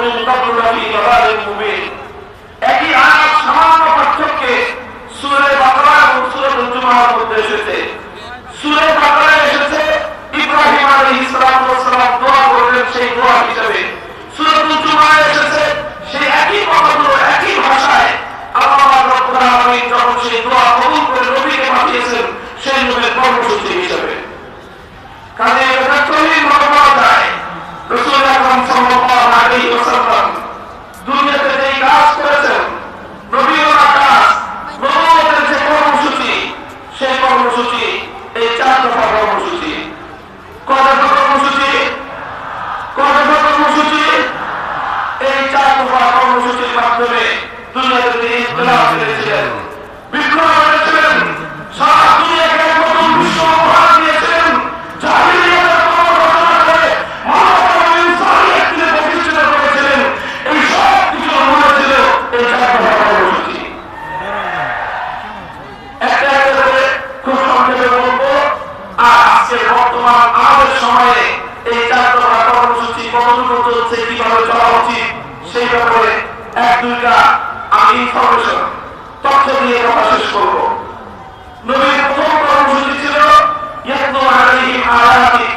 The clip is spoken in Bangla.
মিন ক্বাবলু লাফী দালালিন মুবিন। একই আয়াত সামান্য পার্থক্যে সূরা বাকারা এবং সূরা জুমার মধ্যে এসেছে। সূরা বাকারায় এসেছে ইব্রাহিম আলাইহিস সালাম দোয়া করলেন সেই দোয়া হিসেবে। সূরা জুমায় এসেছে সেই একই কথাগুলো একই ভাষায় আল্লাহ রাব্বুল আলামিন যখন সেই দোয়া কবুল করে নবীকে পাঠিয়েছেন সেই নবীর কর্মসূচি হিসেবে। কাজে এটা তৈরি করা যায় রাসূল আকরাম সাল্লাল্লাহু আলাইহি ওয়াসাল্লাম দুনিয়াতে যেই কাজ করেছেন, নবীর কাজ, নবুয়তের যে কর্মসূচি, সেই কর্মসূচি এই 4 দফা কর্মসূচি। কয় দফা কর্মসূচি? কয় দফা কর্মসূচি? এই 4 দফা কর্মসূচির মাধ্যমে দুনিয়াতে তিনি ইনকিলাব করেছিলেন, বিপ্লব করেছিলেন, সারা দুনিয়াকে এক নতুন বিশ্ব উপহার দিয়েছিলেন। জাহিলিয়াতের কোনো ঘটনা করে মানবতার ইনসানিয়ত তিনি প্রতিষ্ঠিত করেছিলেন। এই সব কিছুর মূলে ছিল এই 4 দফা কর্মসূচি। একটা একটা করে খুব সংক্ষেপে বলবো। আর আজকের বর্তমান আমাদের সময়ে এই 4 দফা কর্মসূচি কতটুকু চলছে, কিভাবে চলা উচিত, সেই ব্যাপারে 1-2টা আমি ইনফরমেশন তথ্য দিয়ে কথা শেষ করবো। নবীর প্রথম কর্মসূচি ছিল ইয়াতলু আলাইহিম আয়াতিক